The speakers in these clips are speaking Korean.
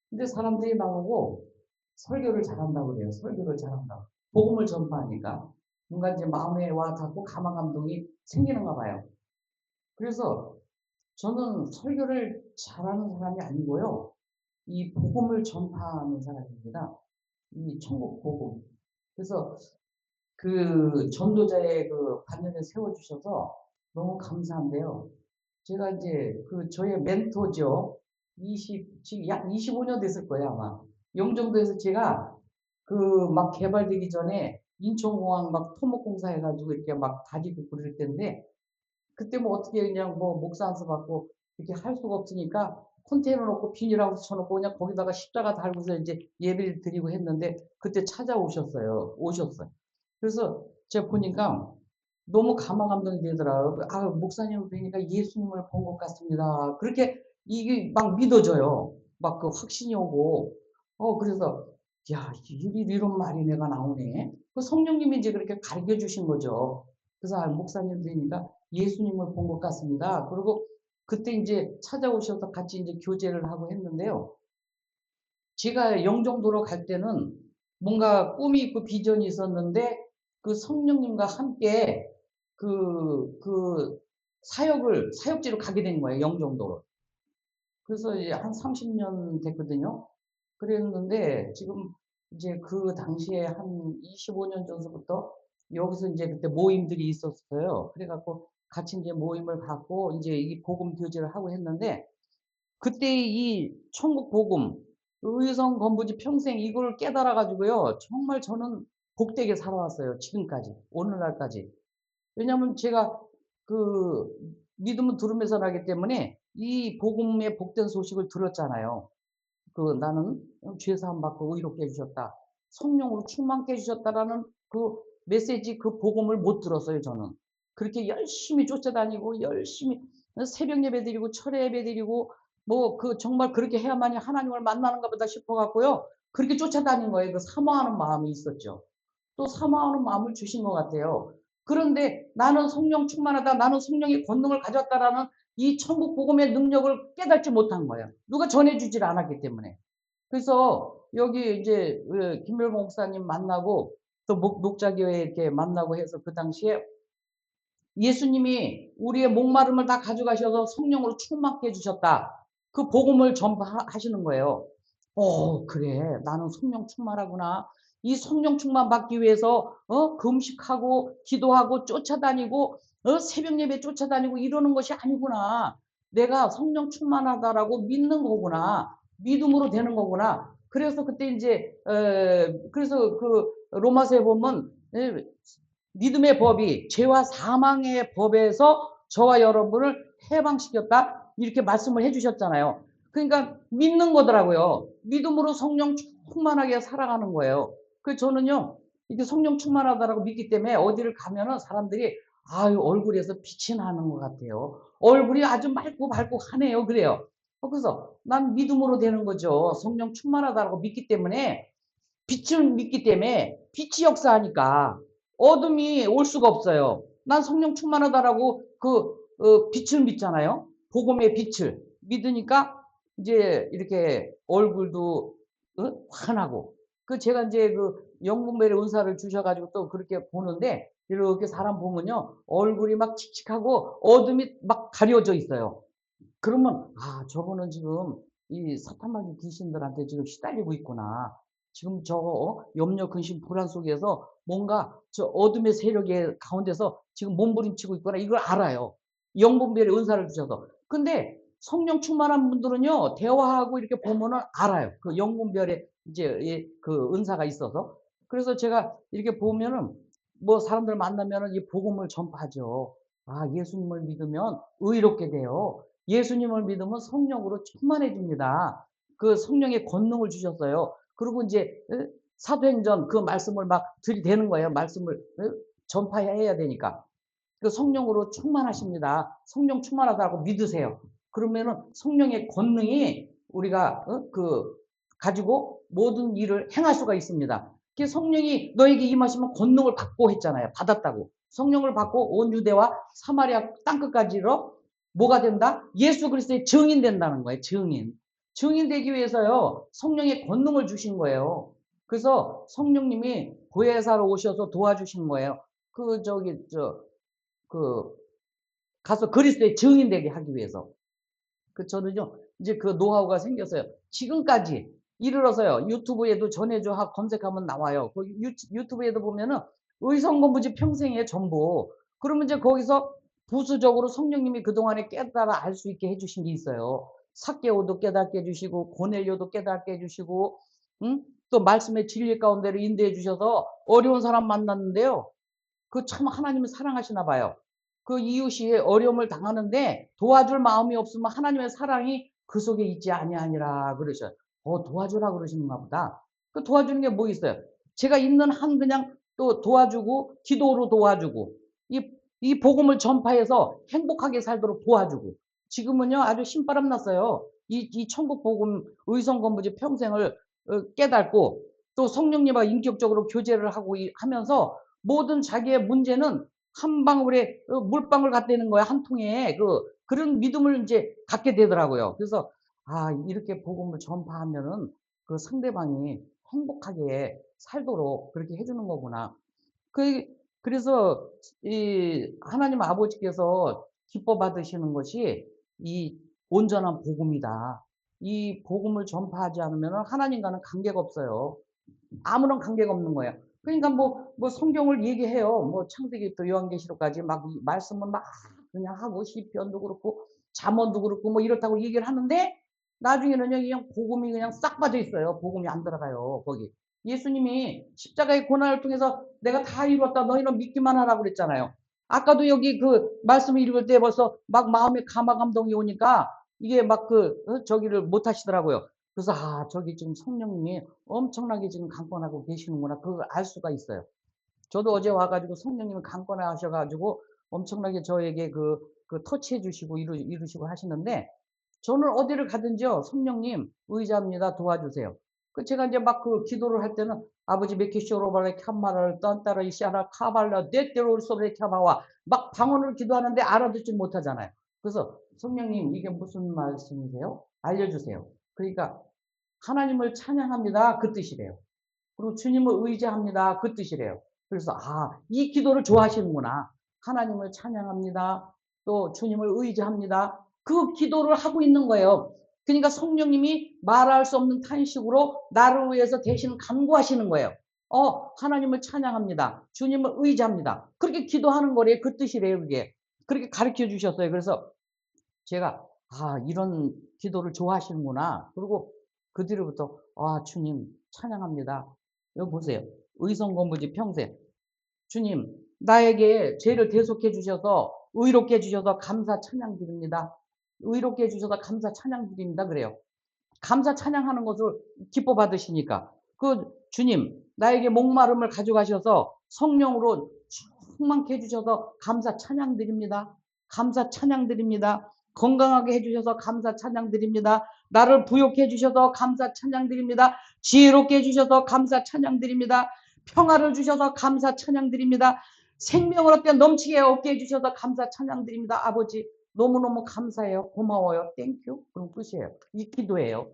근데 사람들이 나오고 설교를 잘한다고 그래요. 설교를 잘한다고. 복음을 전파하니까. 뭔가 이제 마음에 와 닿고 가망 감동이 생기는가 봐요. 그래서 저는 설교를 잘하는 사람이 아니고요. 이 복음을 전파하는 사람입니다. 이 천국 복음. 그래서 그 전도자의 그 반열에 세워주셔서 너무 감사한데요. 제가 이제 그 저의 멘토죠. 지금 약 25년 됐을 거예요, 아마. 영종도에서 제가 그 막 개발되기 전에 인천공항 막 토목공사 해가지고 이렇게 막 다지고 그럴 때인데 그때 뭐 어떻게 그냥 뭐 목사 안수 받고 이렇게 할 수가 없으니까 컨테이너 놓고 비닐하우스 쳐놓고 그냥 거기다가 십자가 달고서 이제 예배를 드리고 했는데 그때 찾아오셨어요. 오셨어요. 그래서 제가 보니까 너무 가망 감동이 되더라고요. 아, 목사님을 뵈니까 예수님을 본 것 같습니다. 그렇게 이게 막 믿어져요. 막 그 확신이 오고. 그래서, 야, 이런 말이 내가 나오네. 그 성령님이 이제 그렇게 가르쳐 주신 거죠. 그래서 아, 목사님 뵈니까 예수님을 본 것 같습니다. 그리고 그때 이제 찾아오셔서 같이 이제 교제를 하고 했는데요. 제가 영종도로 갈 때는 뭔가 꿈이 있고 비전이 있었는데 그 성령님과 함께 그 사역지로 가게 된 거예요, 영종도로. 그래서 이제 한 30년 됐거든요. 그랬는데 지금 이제 그 당시에 한 25년 전서부터 여기서 이제 그때 모임들이 있었어요. 그래갖고 같이 이제 모임을 갖고 이제 이 복음 교제를 하고 했는데 그때 이 천국 복음, 의성 건부지 평생 이걸 깨달아 가지고요. 정말 저는 복되게 살아왔어요. 지금까지. 오늘날까지. 왜냐하면 제가 그 믿음은 들으면서 나기 때문에 이 복음의 복된 소식을 들었잖아요. 그 나는 죄 사함 받고 의롭게 해 주셨다. 성령으로 충만케 해 주셨다라는 그 메시지 그 복음을 못 들었어요, 저는. 그렇게 열심히 쫓아다니고 열심히 새벽 예배 드리고 철회 예배 드리고 뭐 그 정말 그렇게 해야만이 하나님을 만나는가 보다 싶어 갖고요. 그렇게 쫓아다닌 거예요. 그 사모하는 마음이 있었죠. 또 사모하는 마음을 주신 것 같아요. 그런데 나는 성령 충만하다. 나는 성령의 권능을 가졌다라는 이 천국 복음의 능력을 깨닫지 못한 거예요. 누가 전해주질 않았기 때문에. 그래서 여기 이제 김멸봉 목사님 만나고 또 녹자교회 이렇게 만나고 해서 그 당시에 예수님이 우리의 목마름을 다 가져가셔서 성령으로 충만케 해주셨다. 그 복음을 전파하시는 거예요. 그래. 나는 성령 충만하구나. 이 성령 충만 받기 위해서 금식하고 기도하고 쫓아다니고 새벽 예배 쫓아다니고 이러는 것이 아니구나. 내가 성령 충만하다라고 믿는 거구나. 믿음으로 되는 거구나. 그래서 그때 이제 그래서 그 로마서에 보면 믿음의 법이 죄와 사망의 법에서 저와 여러분을 해방시켰다. 이렇게 말씀을 해주셨잖아요. 그러니까 믿는 거더라고요. 믿음으로 성령 충만하게 살아가는 거예요. 그래서 저는요, 이게 성령 충만하다라고 믿기 때문에 어디를 가면은 사람들이 아유, 얼굴에서 빛이 나는 것 같아요. 얼굴이 아주 맑고 밝고 하네요. 그래요. 그래서 난 믿음으로 되는 거죠. 성령 충만하다라고 믿기 때문에 빛을 믿기 때문에 빛이 역사하니까 어둠이 올 수가 없어요. 난 성령 충만하다라고 빛을 믿잖아요. 복음의 빛을 믿으니까 이제 이렇게 얼굴도 환하고 제가 이제 그 영분별의 은사를 주셔가지고 또 그렇게 보는데 이렇게 사람 보면요 얼굴이 막 칙칙하고 어둠이 막 가려져 있어요. 그러면 아 저분은 지금 이 사탄마귀 귀신들한테 지금 시달리고 있구나. 지금 저 염려 근심 불안 속에서 뭔가 저 어둠의 세력의 가운데서 지금 몸부림치고 있구나. 이걸 알아요. 영분별의 은사를 주셔서. 근데 성령 충만한 분들은요 대화하고 이렇게 보면은 알아요. 그 영분별의 이제 그 은사가 있어서. 그래서 제가 이렇게 보면은 뭐 사람들 만나면은 이 복음을 전파하죠. 아 예수님을 믿으면 의롭게 돼요. 예수님을 믿으면 성령으로 충만해집니다. 그 성령의 권능을 주셨어요. 그리고 이제 사도행전 그 말씀을 막 들이대는 거예요. 말씀을 전파해야 되니까. 그 성령으로 충만하십니다. 성령 충만하다고 믿으세요. 그러면은 성령의 권능이 우리가 가지고 모든 일을 행할 수가 있습니다. 그 성령이 너에게 임하시면 권능을 받고 했잖아요. 받았다고. 성령을 받고 온 유대와 사마리아 땅끝까지로 뭐가 된다? 예수 그리스도의 증인 된다는 거예요. 증인. 증인되기 위해서요. 성령의 권능을 주신 거예요. 그래서 성령님이 보혜사로 오셔서 도와주신 거예요. 그 가서 그리스도의 증인되게 하기 위해서. 저는요, 이제 그 노하우가 생겼어요. 지금까지 이르러서요, 유튜브에도 전해줘 하고 검색하면 나와요. 그 유튜브에도 보면은 의성공부지 평생의 전부. 그러면 이제 거기서 부수적으로 성령님이 그동안에 깨달아 알 수 있게 해주신 게 있어요. 삭개오도 깨닫게 해주시고, 고넬료도 깨닫게 해주시고, 응? 또 말씀의 진리 가운데로 인도해 주셔서 어려운 사람 만났는데요. 그 참 하나님을 사랑하시나 봐요. 그 이웃이 어려움을 당하는데 도와줄 마음이 없으면 하나님의 사랑이 그 속에 있지 아니하니라 그러셔요. 도와주라 그러시는가 보다. 그 도와주는 게 뭐 있어요? 제가 있는 한 그냥 또 도와주고 기도로 도와주고 이 복음을 전파해서 행복하게 살도록 도와주고 지금은요 아주 신바람 났어요. 이 천국 복음 의성건부지 평생을 깨닫고 또 성령님과 인격적으로 교제를 하고 하면서 모든 자기의 문제는 한 방울에 물방울 같다는 거야. 한 통에 그런 믿음을 이제 갖게 되더라고요. 그래서 이렇게 복음을 전파하면은 그 상대방이 행복하게 살도록 그렇게 해주는 거구나. 그래서 이 하나님 아버지께서 기뻐 받으시는 것이 이 온전한 복음이다. 이 복음을 전파하지 않으면 하나님과는 관계가 없어요. 아무런 관계가 없는 거예요. 그러니까 뭐 성경을 얘기해요. 뭐 창세기부터 요한계시록까지 막 말씀은 막 그냥 하고 시편도 그렇고 잠언도 그렇고 뭐 이렇다고 얘기를 하는데 나중에는요 그냥 복음이 그냥 싹 빠져 있어요. 복음이 안 들어가요. 거기. 예수님이 십자가의 고난을 통해서 내가 다 이루었다. 너희는 믿기만 하라고 그랬잖아요. 아까도 여기 그 말씀을 읽을 때 벌써 막 마음에 감동이 오니까 이게 막 저기를 못 하시더라고요. 그래서 저기 지금 성령님이 엄청나게 지금 강권하고 계시는구나. 그걸 알 수가 있어요. 저도 어제 와가지고 성령님이 강권하셔가지고 엄청나게 저에게 그 터치해 주시고 이루시고 하시는데 저는 어디를 가든지요. 성령님 의지합니다. 도와주세요. 제가 이제 막 기도를 할 때는 아버지 메키쇼로발레 캬마를 딴따라 이시아라 카발라 떼떼로 소레 캬바와 막 방언을 기도하는데 알아듣지 못하잖아요. 그래서 성령님 이게 무슨 말씀이세요? 알려주세요. 그러니까 하나님을 찬양합니다. 그 뜻이래요. 그리고 주님을 의지합니다. 그 뜻이래요. 그래서 이 기도를 좋아하시는구나. 하나님을 찬양합니다. 또 주님을 의지합니다. 그 기도를 하고 있는 거예요. 그러니까 성령님이 말할 수 없는 탄식으로 나를 위해서 대신 간구하시는 거예요. 하나님을 찬양합니다. 주님을 의지합니다. 그렇게 기도하는 거래요. 그 뜻이래요. 그게. 그렇게 가르쳐 주셨어요. 그래서 제가 이런 기도를 좋아하시는구나. 그리고 그 뒤로부터 주님 찬양합니다. 여기 보세요. 의성공부지 평생. 주님 나에게 죄를 대속해 주셔서 의롭게 해주셔서 감사 찬양 드립니다. 의롭게 해주셔서 감사 찬양 드립니다. 그래요. 감사 찬양하는 것을 기뻐 받으시니까 주님 나에게 목마름을 가져가셔서 성령으로 충만케 해주셔서 감사 찬양 드립니다. 감사 찬양 드립니다. 건강하게 해주셔서 감사 찬양 드립니다. 나를 부욕해 해주셔서 감사 찬양 드립니다. 지혜롭게 해주셔서 감사 찬양 드립니다. 평화를 주셔서 감사 찬양 드립니다. 생명을 얻게 넘치게 얻게 해주셔서 감사 찬양 드립니다. 아버지 너무너무 감사해요. 고마워요. 땡큐. 그럼 끝이에요. 이 기도예요.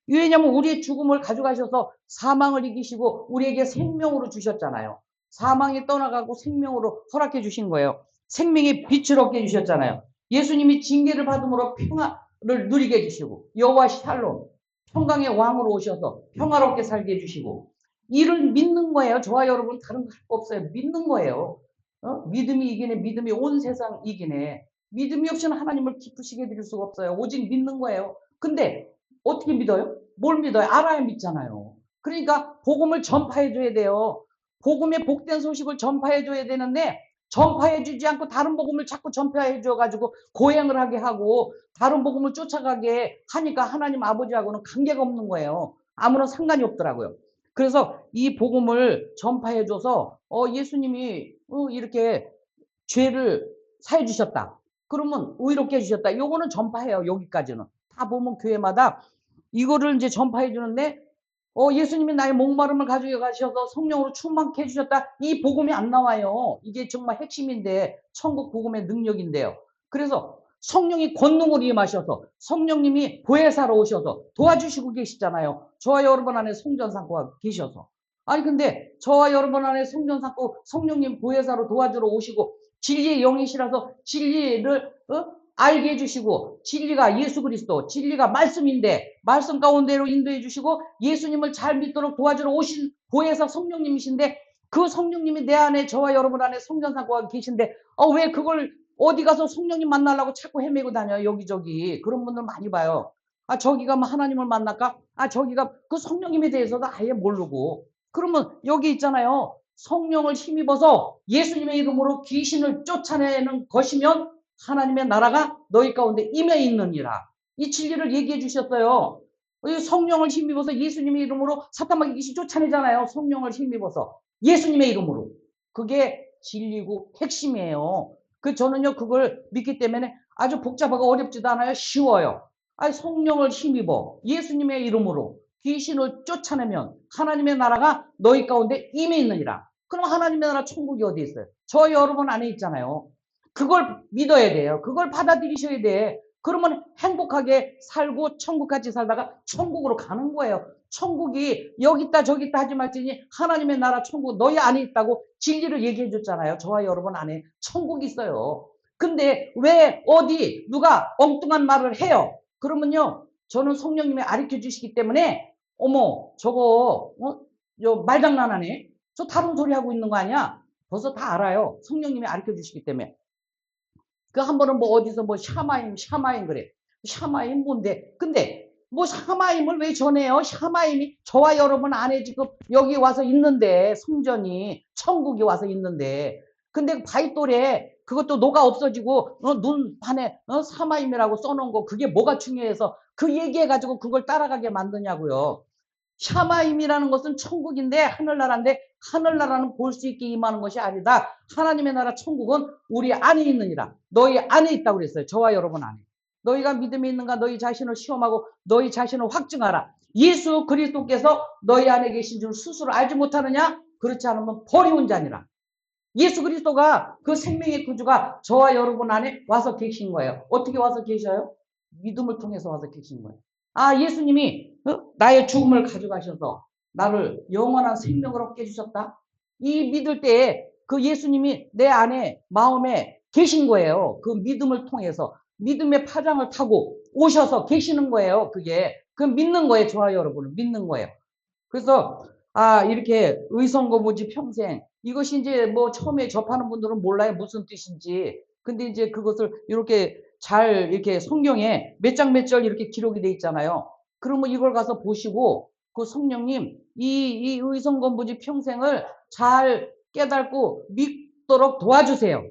왜냐하면 우리의 죽음을 가져가셔서 사망을 이기시고 우리에게 생명으로 주셨잖아요. 사망이 떠나가고 생명으로 허락해 주신 거예요. 생명의 빛을 얻게 해주셨잖아요. 예수님이 징계를 받음으로 평화를 누리게 해주시고 여호와 샬롬 평강의 왕으로 오셔서 평화롭게 살게 해주시고 이를 믿는 거예요. 저와 여러분 다른 거 할 거 없어요. 믿는 거예요. 믿음이 이기네. 믿음이 온 세상 이기네. 믿음이 없이는 하나님을 기쁘시게 드릴 수가 없어요. 오직 믿는 거예요. 근데 어떻게 믿어요? 뭘 믿어요? 알아야 믿잖아요. 그러니까 복음을 전파해 줘야 돼요. 복음의 복된 소식을 전파해 줘야 되는데 전파해 주지 않고 다른 복음을 자꾸 전파해 줘 가지고 고행을 하게 하고 다른 복음을 쫓아가게 하니까 하나님 아버지하고는 관계가 없는 거예요. 아무런 상관이 없더라고요. 그래서 이 복음을 전파해 줘서 예수님이 이렇게 죄를 사해 주셨다. 그러면 의롭게 해 주셨다. 요거는 전파해요. 여기까지는. 다 보면 교회마다 이거를 이제 전파해 주는데 예수님이 나의 목마름을 가지고 가셔서 성령으로 충만케 해주셨다. 이 복음이 안 나와요. 이게 정말 핵심인데 천국 복음의 능력인데요. 그래서 성령이 권능으로 임하셔서 성령님이 보혜사로 오셔서 도와주시고 계시잖아요. 저와 여러분 안에 성전 삼고 계셔서. 아니 근데 저와 여러분 안에 성전 삼고 성령님 보혜사로 도와주러 오시고 진리의 영이시라서 진리를 알게 해주시고 진리가 예수 그리스도 진리가 말씀인데 말씀 가운데로 인도해 주시고 예수님을 잘 믿도록 도와주러 오신 보혜사 성령님이신데 그 성령님이 내 안에 저와 여러분 안에 성전 삼고 계신데 왜 그걸 어디 가서 성령님 만나려고 자꾸 헤매고 다녀요. 여기저기. 그런 분들 많이 봐요. 저기 가면 하나님을 만날까? 저기가 그 성령님에 대해서도 아예 모르고. 그러면 여기 있잖아요. 성령을 힘입어서 예수님의 이름으로 귀신을 쫓아내는 것이면 하나님의 나라가 너희 가운데 임해 있느니라. 이 진리를 얘기해 주셨어요. 성령을 힘입어서 예수님의 이름으로 사탄마귀 귀신 쫓아내잖아요. 성령을 힘입어서. 예수님의 이름으로. 그게 진리고 핵심이에요. 저는요, 그걸 믿기 때문에 아주 복잡하고 어렵지도 않아요. 쉬워요. 성령을 힘입어. 예수님의 이름으로 귀신을 쫓아내면 하나님의 나라가 너희 가운데 임해 있느니라. 그럼 하나님의 나라 천국이 어디 있어요? 저 여러분 안에 있잖아요. 그걸 믿어야 돼요. 그걸 받아들이셔야 돼. 그러면 행복하게 살고 천국같이 살다가 천국으로 가는 거예요. 천국이 여기 있다 저기 있다 하지 말지니 하나님의 나라 천국 너희 안에 있다고 진리를 얘기해 줬잖아요. 저와 여러분 안에 천국이 있어요. 근데 왜 어디 누가 엉뚱한 말을 해요? 그러면요. 저는 성령님이 가르쳐 주시기 때문에 어머 저거 말장난하네. 저 다른 소리 하고 있는 거 아니야? 벌써 다 알아요. 성령님이 가르쳐 주시기 때문에. 한 번은 어디서 샤마임 그래. 샤마임 뭔데? 근데 샤마임을 왜 전해요? 샤마임이 저와 여러분 안에 지금 여기 와서 있는데 성전이 천국이 와서 있는데 근데 바윗돌에 그것도 녹아 없어지고 눈판에 사마임이라고 써놓은 거 그게 뭐가 중요해서 그 얘기해가지고 그걸 따라가게 만드냐고요. 샤마임이라는 것은 천국인데 하늘나라인데 하늘나라는 볼 수 있게 임하는 것이 아니다. 하나님의 나라 천국은 우리 안에 있느니라. 너희 안에 있다고 그랬어요. 저와 여러분 안에. 너희가 믿음이 있는가 너희 자신을 시험하고 너희 자신을 확증하라. 예수 그리스도께서 너희 안에 계신 줄 스스로 알지 못하느냐? 그렇지 않으면 버리운 자니라. 예수 그리스도가 그 생명의 구주가 저와 여러분 안에 와서 계신 거예요. 어떻게 와서 계셔요? 믿음을 통해서 와서 계신 거예요. 예수님이 나의 죽음을 가져가셔서 나를 영원한 생명을 얻게 해주셨다. 이 믿을 때에 그 예수님이 내 안에 마음에 계신 거예요. 그 믿음을 통해서 믿음의 파장을 타고 오셔서 계시는 거예요. 그 믿는 거예요. 저와 여러분을 믿는 거예요. 그래서 이렇게 의성고무지 평생 이것이 이제 처음에 접하는 분들은 몰라요. 무슨 뜻인지. 근데 이제 그것을 이렇게 잘 이렇게 성경에 몇 장 몇 절 이렇게 기록이 돼 있잖아요. 그러면 이걸 가서 보시고 그 성령님 이 의성고무지 평생을 잘 깨닫고 믿도록 도와주세요.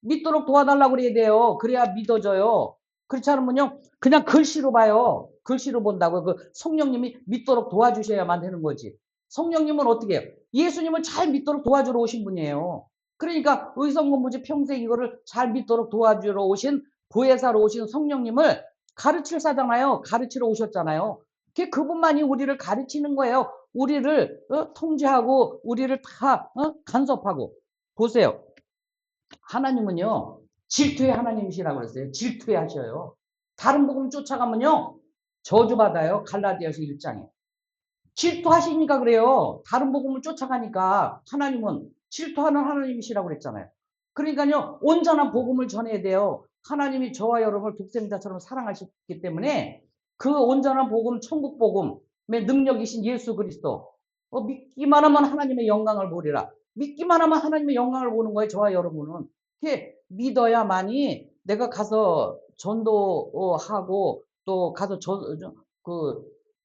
믿도록 도와달라고 그래야 돼요. 그래야 믿어져요. 그렇지 않으면요. 그냥 글씨로 봐요. 글씨로 본다고. 성령님이 믿도록 도와주셔야만 되는 거지. 성령님은 어떻게 해요? 예수님을 잘 믿도록 도와주러 오신 분이에요. 그러니까 의성고무지 평생 이거를 잘 믿도록 도와주러 오신 보혜사로 오신 성령님을 가르칠 사잖아요. 가르치러 오셨잖아요. 그분만이 우리를 가르치는 거예요. 우리를 통제하고 우리를 다 간섭하고. 보세요. 하나님은요. 질투의 하나님이시라고 그랬어요. 질투해 하셔요. 다른 복음 쫓아가면요. 저주받아요. 갈라디아서 1장에. 질투하시니까 그래요. 다른 복음을 쫓아가니까 하나님은 질투하는 하나님이시라고 그랬잖아요. 그러니까요. 온전한 복음을 전해야 돼요. 하나님이 저와 여러분을 독생자처럼 사랑하셨기 때문에 그 온전한 복음, 천국 복음의 능력이신 예수 그리스도 믿기만 하면 하나님의 영광을 보리라. 믿기만 하면 하나님의 영광을 보는 거예요. 저와 여러분은. 이렇게 믿어야만이 내가 가서 전도하고 또 가서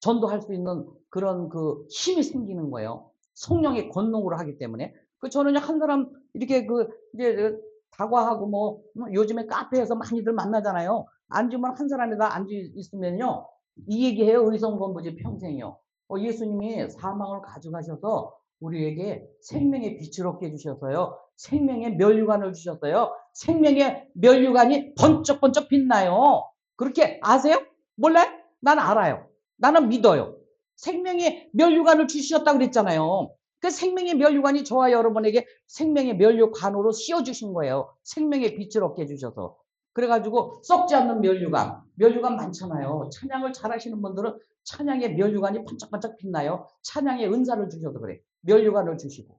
전도할 수 있는 그런 힘이 생기는 거예요. 성령의 권능으로 하기 때문에. 저는 한 사람 이렇게 이제 다과하고 요즘에 카페에서 많이들 만나잖아요. 앉으면 한 사람에다 앉아 있으면요. 이 얘기해요. 의성고무지 평생이요. 예수님이 사망을 가져가셔서 우리에게 생명의 빛을 얻게 해주셔서요. 생명의 면류관을 주셨어요. 생명의 면류관이 번쩍번쩍 빛나요. 그렇게 아세요? 몰라요? 난 알아요. 나는 믿어요. 생명의 면류관을 주셨다고 그랬잖아요. 그 생명의 면류관이 저와 여러분에게 생명의 면류관으로 씌워주신 거예요. 생명의 빛을 얻게 해주셔서. 그래가지고 썩지 않는 면류관. 면류관 많잖아요. 찬양을 잘하시는 분들은 찬양의 면류관이 반짝반짝 빛나요. 찬양의 은사를 주셔도 그래. 면류관을 주시고.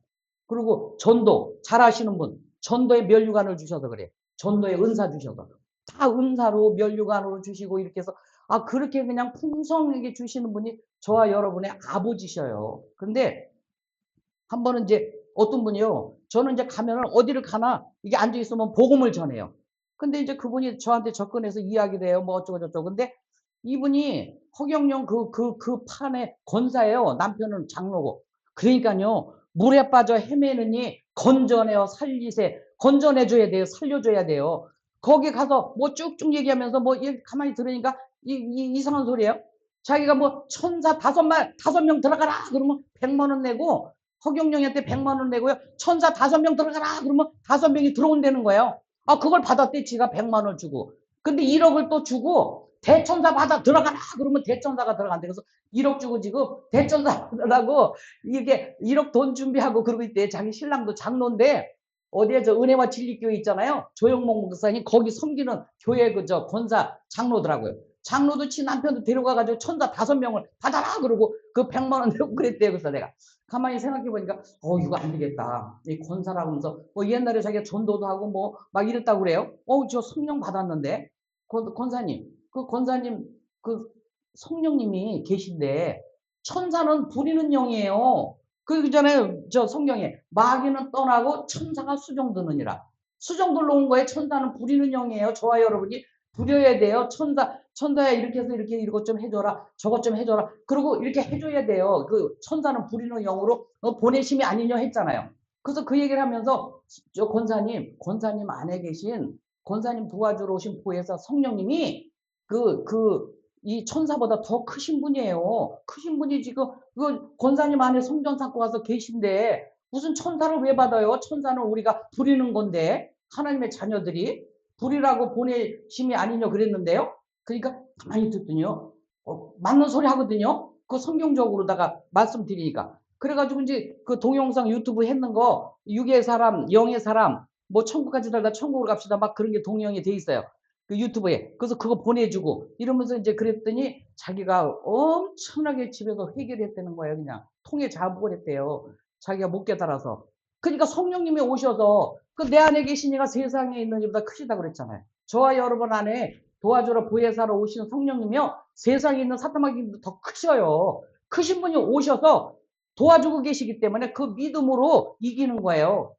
그리고 전도 잘하시는 분 전도의 면류관을 주셔도 그래. 전도의 은사 주셔도. 다 은사로 면류관으로 주시고 이렇게 해서 그렇게 그냥 풍성하게 주시는 분이 저와 여러분의 아버지셔요. 근데 한 번은 이제 어떤 분이요. 저는 이제 가면은 어디를 가나 이게 앉아 있으면 복음을 전해요. 근데 이제 그분이 저한테 접근해서 이야기를 해요. 뭐 어쩌고저쩌고. 근데 이분이 허경영 그 판의 권사예요. 남편은 장로고. 그러니까요. 물에 빠져 헤매느니 건져내어 살리세. 건져내줘야 돼요. 살려줘야 돼요. 거기 가서 뭐 쭉쭉 얘기하면서 뭐 가만히 들으니까 이상한 소리예요. 자기가 뭐 천사 다섯 명 들어가라 그러면 100만 원 내고 허경영한테 100만 원 내고요. 천사 5명 들어가라 그러면 5명이 들어온다는 거예요. 그걸 받았대. 지가 100만 원 주고. 근데 1억을 또 주고 대천사 받아 들어가라 그러면 대천사가 들어간대. 그래서 1억 주고 지금 대천사 받으라고 이게 1억 돈 준비하고 그러고 있대. 자기 신랑도 장로인데 어디에 저 은혜와 진리교회 있잖아요. 조영목 목사님 거기 섬기는 교회 그저 권사 장로더라고요. 장로도 치 남편도 데려가가지고 천사 5명을 받아라 그러고 그 100만 원 내고 그랬대요. 그래서 내가 가만히 생각해 보니까 이거 안 되겠다. 이 권사라고 하면서 뭐 옛날에 자기가 전도도 하고 뭐 막 이랬다고 그래요. 저 성령 받았는데 권사님 그 권사님 그 성령님이 계신데 천사는 부리는 영이에요. 그 전에 저 성경에 마귀는 떠나고 천사가 수종드느니라. 수종들러 온 거에 천사는 부리는 영이에요. 저와 여러분이 부려야 돼요. 천사야 이렇게 해서 이렇게 이것 좀 해줘라. 저것 좀 해줘라. 그리고 이렇게 해줘야 돼요. 그 천사는 부리는 영으로 보내심이 아니냐 했잖아요. 그래서 그 얘기를 하면서 저 권사님 안에 계신 권사님 도와주러 오신 보혜사 성령님이 이 천사보다 더 크신 분이에요. 크신 분이 지금 그 권사님 안에 성전 쌓고 와서 계신데 무슨 천사를 왜 받아요? 천사는 우리가 부리는 건데 하나님의 자녀들이 부리라고 보내심이 아니냐 그랬는데요. 그러니까 가만히 듣더니요. 맞는 소리 하거든요. 그 성경적으로다가 말씀드리니까. 그래가지고 이제 그 동영상 유튜브 했는 거 육의 사람, 영의 사람, 뭐 천국까지 살다 천국으로 갑시다 막 그런 게 동영이 돼 있어요. 그 유튜브에. 그래서 그거 보내주고 이러면서 이제 그랬더니 자기가 엄청나게 집에서 해결했다는 거예요. 그냥 통에 잡고 했대요. 자기가 못 깨달아서. 그러니까 성령님이 오셔서 그 내 안에 계신 이가 세상에 있는 이보다 크시다 그랬잖아요. 저와 여러분 안에 도와주러 보혜사로 오시는 성령님이요. 세상에 있는 사탄마귀보다 더 크셔요. 크신 분이 오셔서 도와주고 계시기 때문에 그 믿음으로 이기는 거예요.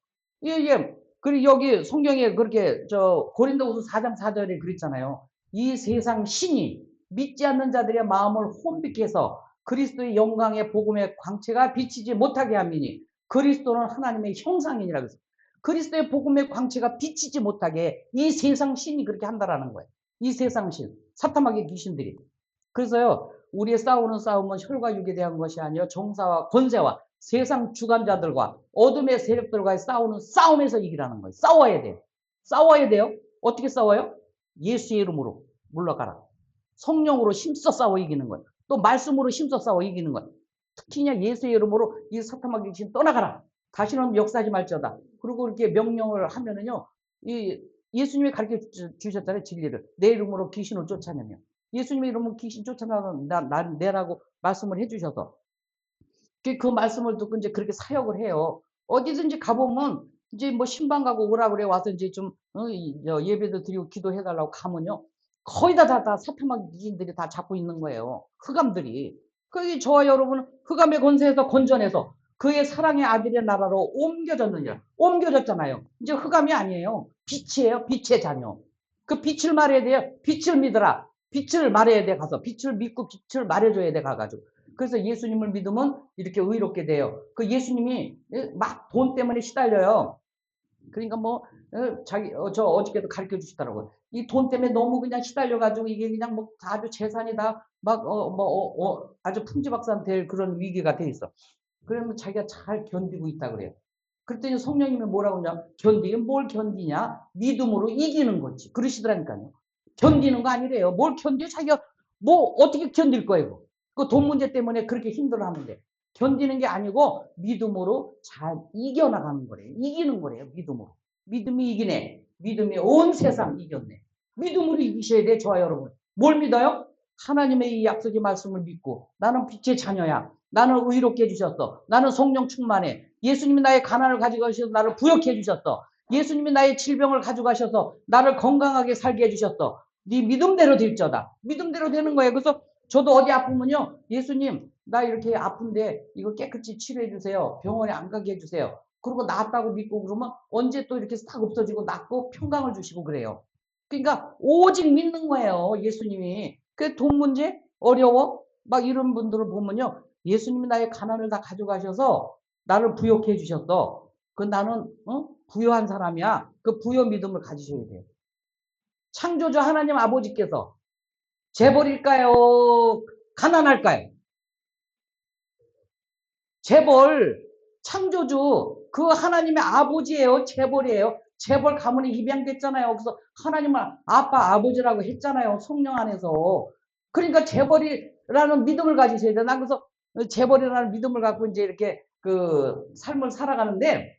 예. 그리고 여기 성경에 그렇게 저 고린도후서 4장 4절에 그랬잖아요. 이 세상 신이 믿지 않는 자들의 마음을 혼비케 해서 그리스도의 영광의 복음의 광채가 비치지 못하게 함이니 그리스도는 하나님의 형상이니라 그래서 그리스도의 복음의 광채가 비치지 못하게 이 세상 신이 그렇게 한다라는 거예요. 이 세상 신, 사탄마귀 귀신들이. 그래서요. 우리의 싸우는 싸움은 혈과 육에 대한 것이 아니요 정사와 권세와 세상 주관자들과 어둠의 세력들과의 싸우는 싸움에서 이기라는 거예요. 싸워야 돼요. 싸워야 돼요. 어떻게 싸워요? 예수의 이름으로 물러가라. 성령으로 힘써 싸워 이기는 거예요. 또 말씀으로 힘써 싸워 이기는 거예요. 특히나 예수의 이름으로 이 사탄마귀 귀신 떠나가라. 다시는 역사하지 말지어다. 그리고 이렇게 명령을 하면은요. 이 예수님이 가르쳐 주셨잖아요. 진리를. 내 이름으로 귀신을 쫓아내며. 예수님의 이름으로 귀신 쫓아내라고 말씀을 해주셔서 그 말씀을 듣고 이제 그렇게 사역을 해요. 어디든지 가보면 이제 뭐 신방 가고 오라 그래 와서 이제 좀 예배도 드리고 기도해달라고 가면요. 거의 다 사탄마귀 귀신들이 다 잡고 있는 거예요. 흑암들이. 그게 저와 여러분은 흑암의 권세에서 건져내서 그의 사랑의 아들의 나라로 옮겨졌느니라. 옮겨졌잖아요. 이제 흑암이 아니에요. 빛이에요. 빛의 자녀. 그 빛을 말해야 돼요. 빛을 믿어라. 빛을 말해야 돼 가서. 빛을 믿고 빛을 말해줘야 돼 가가지고. 그래서 예수님을 믿으면 이렇게 의롭게 돼요. 그 예수님이 막 돈 때문에 시달려요. 그러니까 뭐 저 어저께도 가르쳐 주시더라고요. 이 돈 때문에 너무 그냥 시달려가지고 이게 그냥 뭐 아주 재산이 다 막 아주 풍지박산 될 그런 위기가 돼 있어. 그러면 자기가 잘 견디고 있다 그래요. 그랬더니 성령님이 뭐라고 하냐? 견디긴 뭘 견디냐? 믿음으로 이기는 거지. 그러시더라니까요. 견디는 거 아니래요. 뭘 견디? 자기가 뭐 어떻게 견딜 거예요? 그 돈 문제 때문에 그렇게 힘들어하는데 견디는 게 아니고 믿음으로 잘 이겨나가는 거래요. 이기는 거래요. 믿음으로. 믿음이 이기네. 믿음이 온 세상 이겼네. 믿음으로 이기셔야 돼, 저와 여러분. 뭘 믿어요? 하나님의 이 약속의 말씀을 믿고 나는 빛의 자녀야. 나는 의롭게 해주셨어. 나는 성령 충만해. 예수님이 나의 가난을 가져가셔서 나를 부욕해 해주셨어. 예수님이 나의 질병을 가져가셔서 나를 건강하게 살게 해주셨어. 네 믿음대로 될저다. 믿음대로 되는 거예요. 그래서 저도 어디 아프면요. 예수님 나 이렇게 아픈데 이거 깨끗이 치료해 주세요. 병원에 안 가게 해주세요. 그리고 나았다고 믿고 그러면 언제 또 이렇게 싹 없어지고 낫고 평강을 주시고 그래요. 그러니까 오직 믿는 거예요. 예수님이. 그 돈 문제 어려워? 막 이런 분들을 보면요. 예수님이 나의 가난을 다 가져가셔서 나를 부욕해 주셨어. 그 나는 부요한 사람이야. 그 부요 믿음을 가지셔야 돼요. 창조주 하나님 아버지께서 재벌일까요? 가난할까요? 재벌 창조주 그 하나님의 아버지예요. 재벌이에요. 재벌 가문에 입양됐잖아요. 그래서 하나님을 아빠 아버지라고 했잖아요. 성령 안에서. 그러니까 재벌이라는 믿음을 가지셔야 돼. 난 그래서 재벌이라는 믿음을 갖고 이제 이렇게 그 삶을 살아가는데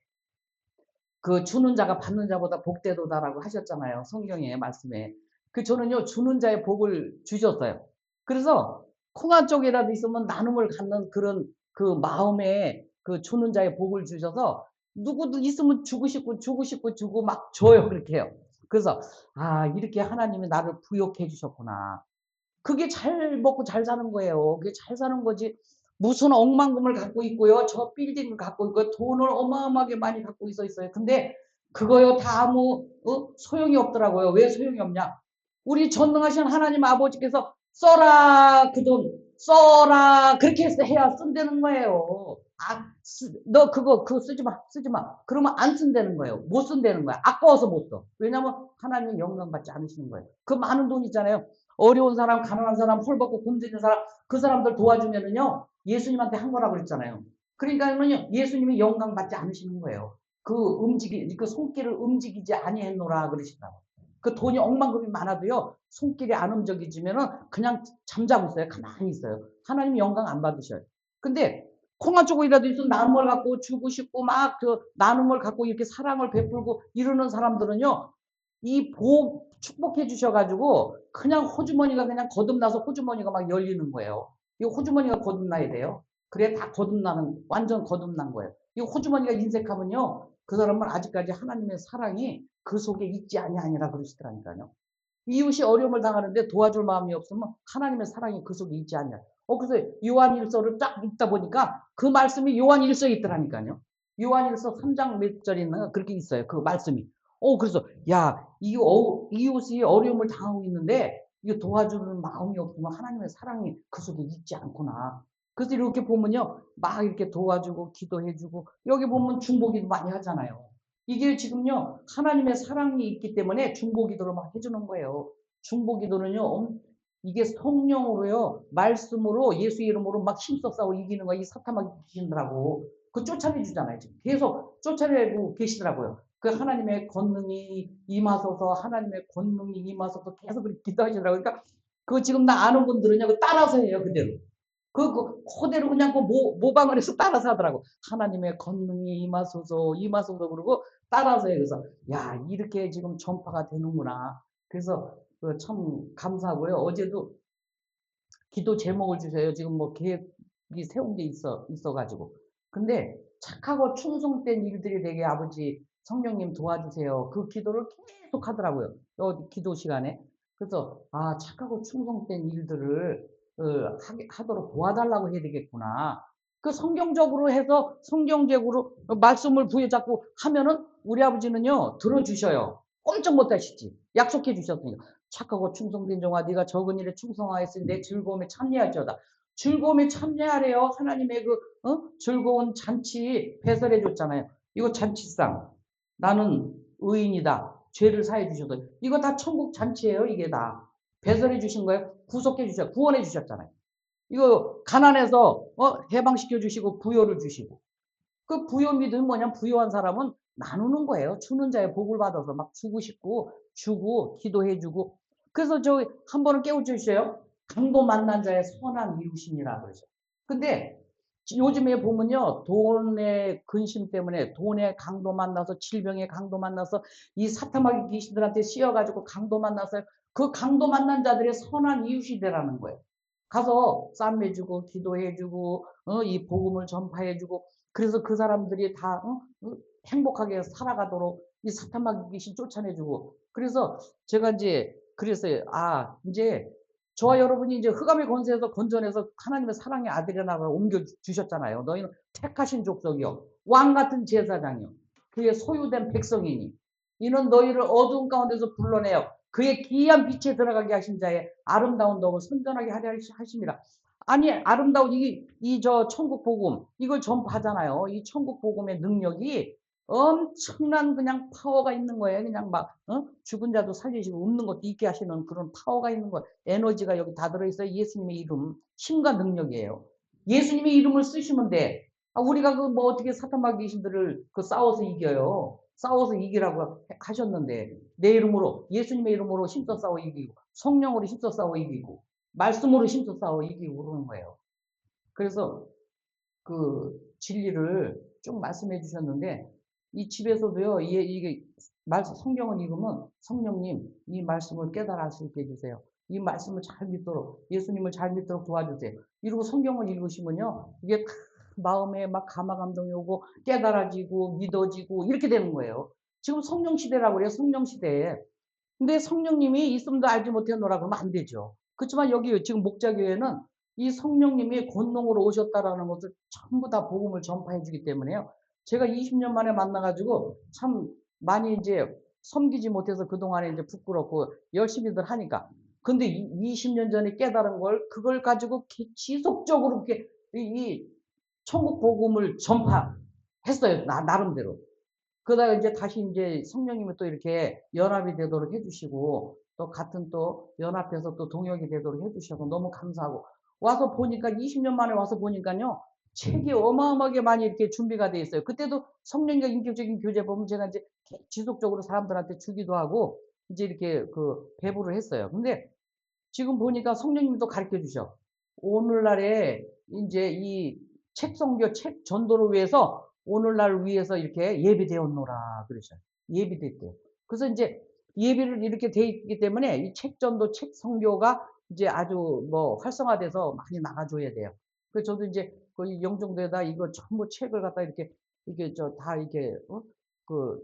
그 주는 자가 받는 자보다 복되도다라고 하셨잖아요. 성경의 말씀에. 그 저는요 주는 자의 복을 주셨어요. 그래서 콩한 쪽이라도 있으면 나눔을 갖는 그런 그 마음에 그 주는 자의 복을 주셔서 누구도 있으면 주고 싶고 주고 싶고 주고 막 줘요. 그렇게 해요. 그래서 아 이렇게 하나님이 나를 부욕해 주셨구나. 그게 잘 먹고 잘 사는 거예요. 그게 잘 사는 거지. 무슨 억만금을 갖고 있고요. 저 빌딩을 갖고 있고 돈을 어마어마하게 많이 갖고 있어요. 근데 그거요 다 아무 소용이 없더라고요. 왜 소용이 없냐? 우리 전능하신 하나님 아버지께서 써라 그 돈 써라 그렇게 해야 쓴다는 거예요. 너 그거 쓰지 마. 그러면 안 쓴다는 거예요. 못 쓴다는 거야. 아까워서 못 써. 왜냐면 하나님 영광 받지 않으시는 거예요. 그 많은 돈 있잖아요. 어려운 사람, 가난한 사람, 헐벗고 굶주린 사람, 그 사람들 도와주면은요, 예수님한테 한 거라고 그랬잖아요. 그러니까는요, 예수님이 영광 받지 않으시는 거예요. 그 손길을 움직이지 아니했노라 그러시더라고. 그 돈이 억만금이 많아도요, 손길이 안 움직이지면은 그냥 잠자고 있어요. 가만히 있어요. 하나님 영광 안 받으셔요. 근데 콩한 조각이라도 있으면 나눔을 갖고 주고 싶고 막 그 나눔을 갖고 이렇게 사랑을 베풀고 이러는 사람들은요, 이 축복해 주셔가지고 그냥 호주머니가 그냥 거듭나서 호주머니가 막 열리는 거예요. 이 호주머니가 거듭나야 돼요. 그래 다 거듭나는 완전 거듭난 거예요. 이 호주머니가 인색하면요 그 사람은 아직까지 하나님의 사랑이 그 속에 있지 아니하니라 그러시더라니까요. 이웃이 어려움을 당하는데 도와줄 마음이 없으면 하나님의 사랑이 그 속에 있지 않냐. 그래서 요한일서를 딱 읽다 보니까 그 말씀이 요한일서에 있더라니까요. 요한일서 3장 몇 절에 있나 그렇게 있어요. 그 말씀이. 그래서 야, 이웃이 어려움을 당하고 있는데 이거 도와주는 마음이 없으면 하나님의 사랑이 그 속에 있지 않구나. 그래서 이렇게 보면요. 막 이렇게 도와주고 기도해주고 여기 보면 중보기도 많이 하잖아요. 이게 지금요. 하나님의 사랑이 있기 때문에 중보기도를 막 해주는 거예요. 중보기도는요. 이게 성령으로요. 말씀으로 예수 이름으로 막 힘써 싸워 이기는 거야. 이 사탄막 귀신들하고. 그 쫓아내 주잖아요. 지금 계속 쫓아내고 계시더라고요. 그 하나님의 권능이 임하소서 하나님의 권능이 임하소서 계속 그렇게 기도하시더라고요. 그러니까 그거 지금 나 아는 분들은요. 따라서 해요. 그대로. 그대로 그냥 모방을 해서 따라서 하더라고. 하나님의 권능이 임하소서 그러고 따라서 해요. 그래서 야 이렇게 지금 전파가 되는구나. 그래서 참 감사하고요. 어제도 기도 제목을 주세요. 지금 뭐 계획이 세운 게 있어가지고. 근데 착하고 충성된 일들이 되게 아버지 성령님 도와주세요. 그 기도를 계속 하더라고요. 기도 시간에. 그래서 착하고 충성된 일들을 하도록 도와달라고 해야 되겠구나. 그 성경적으로 해서 성경적으로 말씀을 부여잡고 하면은 우리 아버지는요 들어주셔요. 꼼짝 못하시지. 약속해 주셨으니까. 착하고 충성된 종아 네가 적은 일에 충성하였으니 내 즐거움에 참여할지어다. 즐거움에 참여하래요. 하나님의 즐거운 잔치 배설해 줬잖아요. 이거 잔치상. 나는 의인이다. 죄를 사해 주셔도 이거 다 천국 잔치예요. 이게 다 배설해 주신 거예요. 구속해 주셨 구원해 주셨잖아요. 이거 가난해서 해방시켜 주시고 부여를 주시고 그 부여 믿음이 뭐냐면 부여한 사람은 나누는 거예요. 주는 자의 복을 받아서 막 주고 싶고 주고 기도해 주고 그래서 저 한 번은 깨우쳐 주셔요. 강도 만난 자의 선한 이웃이니라 그러죠. 근데 요즘에 보면요. 돈의 근심 때문에 돈의 강도 만나서 질병의 강도 만나서 이 사타마귀 귀신들한테 씌어가지고 강도 만나서 그 강도 만난 자들의 선한 이웃이 되라는 거예요. 가서 쌈매주고 기도해주고 이 복음을 전파해주고 그래서 그 사람들이 다 행복하게 살아가도록 이 사타마귀 귀신 쫓아내주고 그래서 제가 이제 그랬어요. 아 이제 저와 여러분이 이제 흑암의 권세에서 건져내서 하나님의 사랑의 아들의 나라로 옮겨 주셨잖아요. 너희는 택하신 족속이요. 왕 같은 제사장이요. 그의 소유된 백성이니. 이는 너희를 어두운 가운데서 불러내어 그의 기이한 빛에 들어가게 하신 자의 아름다운 덕을 선전하게 하려 하십니다. 아니 아름다운 저 천국 복음 이걸 전파하잖아요. 이 천국 복음의 능력이 엄청난 그냥 파워가 있는 거예요. 그냥 막 죽은 자도 살리시고 웃는 것도 있게 하시는 그런 파워가 있는 거예요. 에너지가 여기 다 들어있어요. 예수님의 이름, 힘과 능력이에요. 예수님의 이름을 쓰시면 돼. 아, 우리가 그 뭐 어떻게 사탄마귀 귀신들을 그 싸워서 이겨요. 싸워서 이기라고 하셨는데 내 이름으로 예수님의 이름으로 힘써 싸워 이기고 성령으로 힘써 싸워 이기고 말씀으로 힘써 싸워 이기고 그러는 거예요. 그래서 그 진리를 쭉 말씀해 주셨는데 이 집에서도요. 이게 성경을 읽으면 성령님 이 말씀을 깨달아 수 있게 해주세요. 이 말씀을 잘 믿도록 예수님을 잘 믿도록 도와주세요. 이러고 성경을 읽으시면요. 이게 마음에 막 감화 감동이 오고 깨달아지고 믿어지고 이렇게 되는 거예요. 지금 성령 시대라고 그래요. 성령 시대에. 근데 성령님이 있음도 알지 못했노라 그러면 안 되죠. 그렇지만 여기 지금 목자교회는 이 성령님이 권능으로 오셨다라는 것을 전부 다 복음을 전파해 주기 때문에요. 제가 20년 만에 만나가지고 참 많이 이제 섬기지 못해서 그동안에 이제 부끄럽고 열심히들 하니까. 근데 20년 전에 깨달은 걸 그걸 가지고 지속적으로 이렇게 이 천국 복음을 전파했어요. 나름대로. 그러다가 이제 다시 이제 성령님이 또 이렇게 연합이 되도록 해주시고 또 같은 또 연합해서 또 동역이 되도록 해주셔서 너무 감사하고 와서 보니까 20년 만에 와서 보니까요 책이 어마어마하게 많이 이렇게 준비가 돼 있어요. 그때도 성령과 인격적인 교제 보면 제가 이제 지속적으로 사람들한테 주기도 하고 이제 이렇게 그 배부를 했어요. 근데 지금 보니까 성령님도 가르쳐 주셔. 오늘날에 이제 이 책 성교, 책 전도를 위해서 오늘날 위해서 이렇게 예비되었노라 그러셔요. 예비됐대요. 그래서 이제 예비를 이렇게 돼 있기 때문에 이 책 전도, 책 성교가 이제 아주 뭐 활성화돼서 많이 나가줘야 돼요. 그래서 저도 이제 거의 영종도에다 이거 전부 책을 갖다 이렇게 저 다 이렇게 그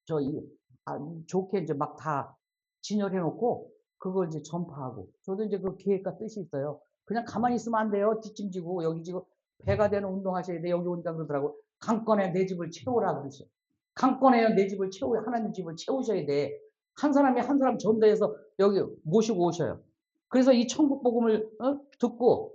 저 이 좋게 이제 막 다 진열해 놓고 그걸 이제 전파하고 저도 이제 그 계획과 뜻이 있어요. 그냥 가만히 있으면 안 돼요. 뒷짐지고 여기 지금 배가 되는 운동하셔야 돼. 여기 오니까 그러더라고. 강권에 내 집을 채우라 그러셔. 강권에 내 집을 채우 하나님 집을 채우셔야 돼. 한 사람이 한 사람 전도해서 여기 모시고 오셔요. 그래서 이 천국 복음을 듣고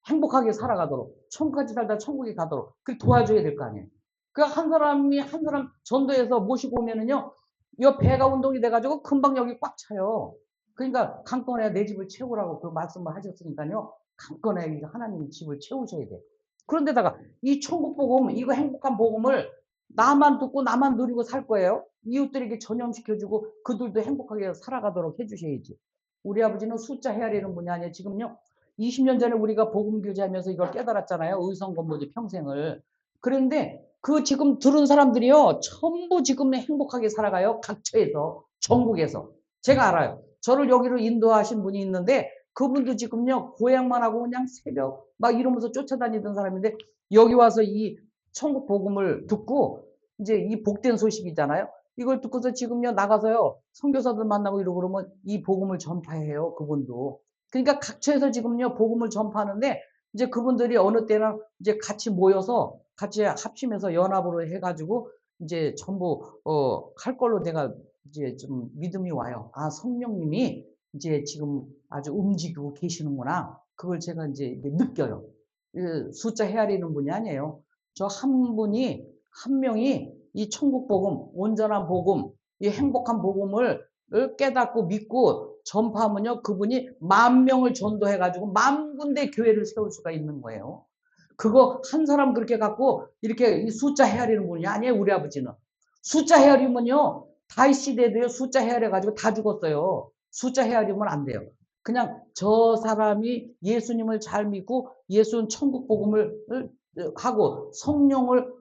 행복하게 살아가도록 천국까지 살다 천국에 가도록 그 도와줘야 될 거 아니에요. 그 한 사람이 한 사람 전도해서 모시고 오면은요, 이 배가 운동이 돼가지고 금방 여기 꽉 차요. 그러니까 강건에 내 집을 채우라고 그 말씀을 하셨으니까요. 강건에 하나님 집을 채우셔야 돼요. 그런데다가 이 천국 복음, 이거 행복한 복음을 나만 듣고 나만 누리고 살 거예요. 이웃들에게 전염시켜주고 그들도 행복하게 살아가도록 해주셔야지. 우리 아버지는 숫자 헤아리는 분이 아니에요. 지금요. 20년 전에 우리가 복음 교제하면서 이걸 깨달았잖아요. 의성건모지 평생을. 그런데 그 지금 들은 사람들이요. 전부 지금 행복하게 살아가요. 각처에서. 전국에서. 제가 알아요. 저를 여기로 인도하신 분이 있는데 그분도 지금요. 고향만 하고 그냥 새벽 막 이러면서 쫓아다니던 사람인데 여기 와서 이 천국 복음을 듣고 이제 이 복된 소식이잖아요. 이걸 듣고서 지금요. 나가서요. 선교사들 만나고 이러고 그러면 이 복음을 전파해요. 그분도. 그러니까 각처에서 지금요. 복음을 전파하는데 이제 그분들이 어느 때는 이제 같이 모여서 같이 합심해서 연합으로 해가지고 이제 전부 할 걸로 내가 이제 좀 믿음이 와요. 아 성령님이 이제 지금 아주 움직이고 계시는구나. 그걸 제가 이제 느껴요. 숫자 헤아리는 분이 아니에요. 저 한 분이 한 명이 이 천국 복음, 온전한 복음, 이 행복한 복음을 깨닫고 믿고 전파하면요 그분이 10,000명을 전도해가지고 10,000군데 교회를 세울 수가 있는 거예요. 그거 한 사람 그렇게 갖고 이렇게 숫자 헤아리는 분이 아니에요. 우리 아버지는 숫자 헤아리면요 다윗 시대도요 숫자 헤아려 가지고 다 죽었어요. 숫자 헤아리면 안 돼요. 그냥 저 사람이 예수님을 잘 믿고 예수는 천국 복음을 하고 성령을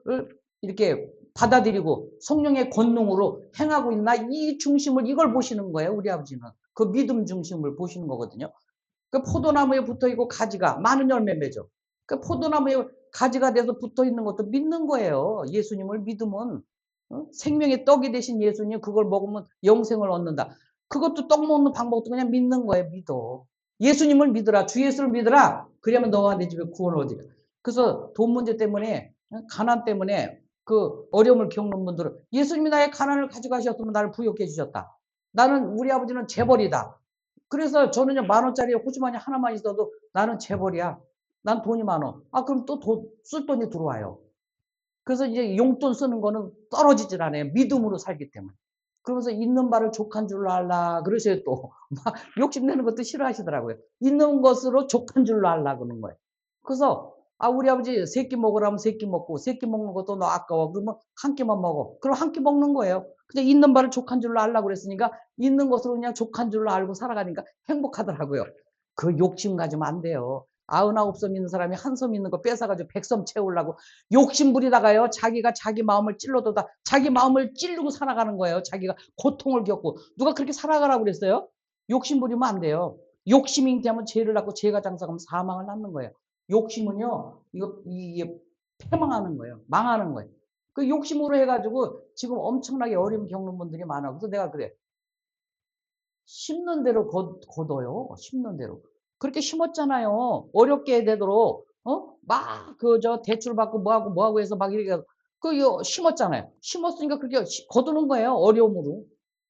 이렇게 받아들이고 성령의 권능으로 행하고 있나 이 중심을 이걸 보시는 거예요. 우리 아버지는. 그 믿음 중심을 보시는 거거든요. 그 포도나무에 붙어 있고 가지가 많은 열매 맺어. 그 포도나무에 가지가 돼서 붙어 있는 것도 믿는 거예요. 예수님을 믿으면 생명의 떡이 되신 예수님 그걸 먹으면 영생을 얻는다. 그것도 떡 먹는 방법도 그냥 믿는 거예요. 믿어. 예수님을 믿으라. 주 예수를 믿으라. 그러면 너와 내 집에 구원을 얻으리라. 그래서 돈 문제 때문에 가난 때문에 그 어려움을 겪는 분들은 예수님이 나의 가난을 가져가셨으면 나를 부욕해 주셨다. 나는 우리 아버지는 재벌이다. 그래서 저는요, 10,000원짜리 호주머니 하나만 있어도 나는 재벌이야. 난 돈이 많어. 아, 그럼 또 쓸 돈이 들어와요. 그래서 이제 용돈 쓰는 거는 떨어지질 않아요. 믿음으로 살기 때문에. 그러면서 있는 바를 족한 줄로 알라. 그러셔요, 또. 막 욕심내는 것도 싫어하시더라고요. 있는 것으로 족한 줄로 알라. 그러는 거예요. 그래서, 아, 우리 아버지 세끼 먹으라면 세끼 먹고, 세끼 먹는 것도 너 아까워. 그러면 한 끼만 먹어. 그럼 한 끼 먹는 거예요. 그냥 있는 바를 족한 줄로 알라 그랬으니까, 있는 것으로 그냥 족한 줄로 알고 살아가니까 행복하더라고요. 그 욕심 가지면 안 돼요. 99섬 있는 사람이 한 섬 있는 거 뺏어가지고 100섬 채우려고 욕심 부리다가요. 자기가 자기 마음을 찔러도다 자기 마음을 찌르고 살아가는 거예요. 자기가 고통을 겪고. 누가 그렇게 살아가라고 그랬어요? 욕심 부리면 안 돼요. 욕심이 되면 죄를 낳고 죄가 장사하면 사망을 낳는 거예요. 욕심은요. 이게 패망하는 거예요. 망하는 거예요. 그 욕심으로 해가지고 지금 엄청나게 어려움 겪는 분들이 많아. 그래서 내가 그래. 심는 대로 거둬요. 심는 대로. 그렇게 심었잖아요. 어렵게 되도록 막 대출 받고 뭐하고 해서 막 이렇게 심었잖아요. 심었으니까 그렇게 거두는 거예요. 어려움으로.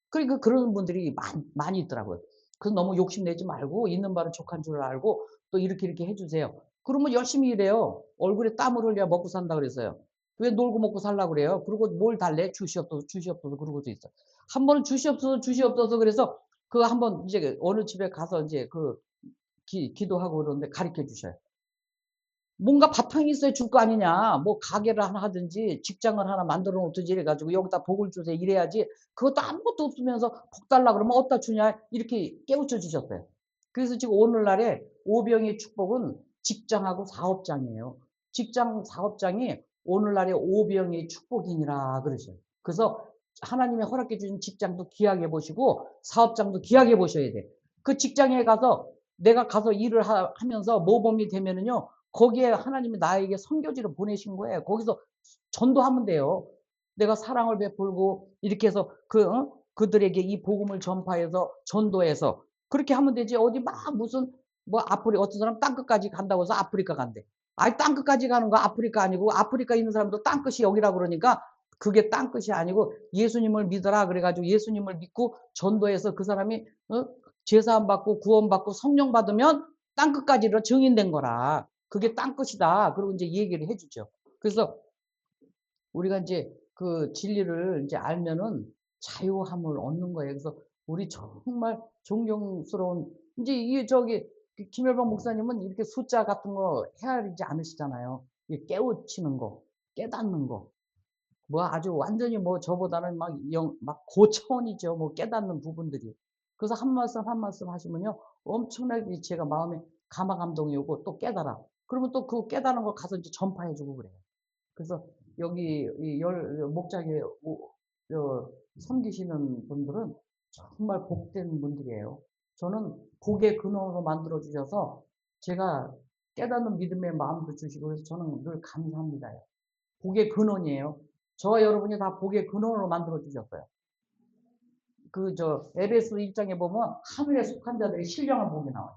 그러니까 그런 분들이 많이 있더라고요. 그래서 너무 욕심내지 말고 있는 바를 족한 줄 알고 또 이렇게 해주세요. 그러면 열심히 일해요. 얼굴에 땀을 흘려야 먹고 산다 그랬어요. 왜 놀고 먹고 살라고 그래요? 그리고 뭘 달래? 주시옵소서 그러고도 있어. 한 번은 주시옵소서 그래서 그 한번 이제 어느 집에 가서 이제 기도하고 그러는데 가르쳐 주셔요. 뭔가 바탕이 있어야 줄 거 아니냐. 뭐 가게를 하나 하든지 직장을 하나 만들어 놓든지 이래가지고 여기다 복을 주세요. 이래야지. 그것도 아무것도 없으면서 복 달라 그러면 어디다 주냐. 이렇게 깨우쳐 주셨어요. 그래서 지금 오늘날에 오병의 축복은 직장하고 사업장이에요. 직장 사업장이 오늘날의 오병의 축복이니라 그러셔요. 그래서 하나님이 허락해 주신 직장도 귀하게 보시고 사업장도 귀하게 보셔야 돼. 그 직장에 가서 내가 가서 일을 하면서 모범이 되면은요. 거기에 하나님이 나에게 선교지를 보내신 거예요. 거기서 전도하면 돼요. 내가 사랑을 베풀고 이렇게 해서 그들에게 이 복음을 전파해서 전도해서 그렇게 하면 되지. 어디 막 무슨 뭐 어떤 사람 땅끝까지 간다고 해서 아프리카 간대. 아니 땅끝까지 가는 거 아프리카 아니고 아프리카 있는 사람도 땅끝이 여기라 그러니까 그게 땅끝이 아니고 예수님을 믿어라 그래가지고 예수님을 믿고 전도해서 그 사람이 제사함 받고 구원 받고 성령 받으면 땅끝까지로 증인된 거라. 그게 땅끝이다. 그리고 이제 얘기를 해주죠. 그래서 우리가 이제 그 진리를 이제 알면은 자유함을 얻는 거예요. 그래서 우리 정말 존경스러운 이제 김열방 목사님은 이렇게 숫자 같은 거 헤아리지 않으시잖아요. 깨우치는 거, 깨닫는 거. 뭐 아주 완전히 뭐 저보다는 막 고차원이죠. 뭐 깨닫는 부분들이. 그래서 한 말씀 한 말씀 하시면요. 엄청나게 제가 마음에 감화감동이 오고 또 깨달아. 그러면 또 그 깨달은 걸 가서 이제 전파해주고 그래요. 그래서 여기 목장에 섬기시는 분들은 정말 복된 분들이에요. 저는 복의 근원으로 만들어 주셔서 제가 깨닫는 믿음의 마음도 주시고 그래서 저는 늘 감사합니다. 복의 근원이에요. 저와 여러분이 다 복의 근원으로 만들어 주셨어요. 에베소 1장에 보면 하늘에 속한 자들이 신령한 복이 나와요.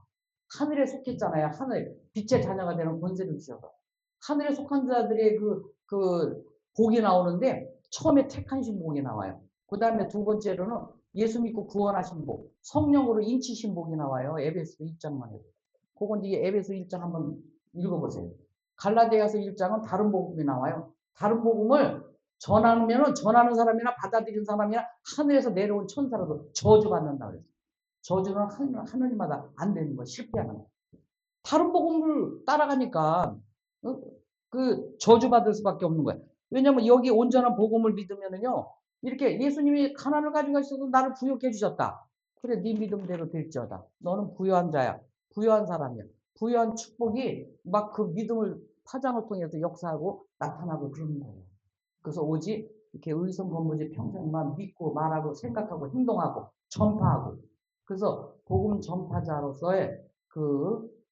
하늘에 속했잖아요. 하늘 빛의 자녀가 되는 권세를 주셔서 하늘에 속한 자들의 그 복이 나오는데 처음에 택하신 복이 나와요. 그 다음에 두 번째로는 예수 믿고 구원하신 복, 성령으로 인치신 복이 나와요. 에베소 1장만 해도. 그건 이제 에베소 1장 한번 읽어보세요. 갈라디아서 1장은 다른 복음이 나와요. 다른 복음을 전하면은 전하는 사람이나 받아들이는 사람이나 하늘에서 내려온 천사라도 저주받는다 그랬어요. 저주는 하늘마다 안 되는 거 실패하는 거. 다른 복음을 따라가니까 그 저주받을 수밖에 없는 거예요. 왜냐하면 여기 온전한 복음을 믿으면은요 이렇게 예수님이 가난을 가지고 있어도 나를 부욕해 주셨다. 그래 네 믿음대로 될지어다. 너는 부유한 자야. 부유한 사람이야. 부유한 축복이 막 그 믿음을 파장을 통해서 역사하고 나타나고 그러는 거예요. 그래서 오직 이렇게 의성건무지 평생만 믿고 말하고 생각하고 행동하고 전파하고 그래서 복음 전파자로서의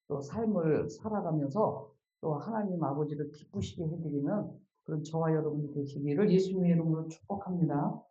또 삶을 살아가면서 또 하나님 아버지를 기쁘시게 해드리는 그런 저와 여러분이 되시기를 예수님의 이름으로 축복합니다.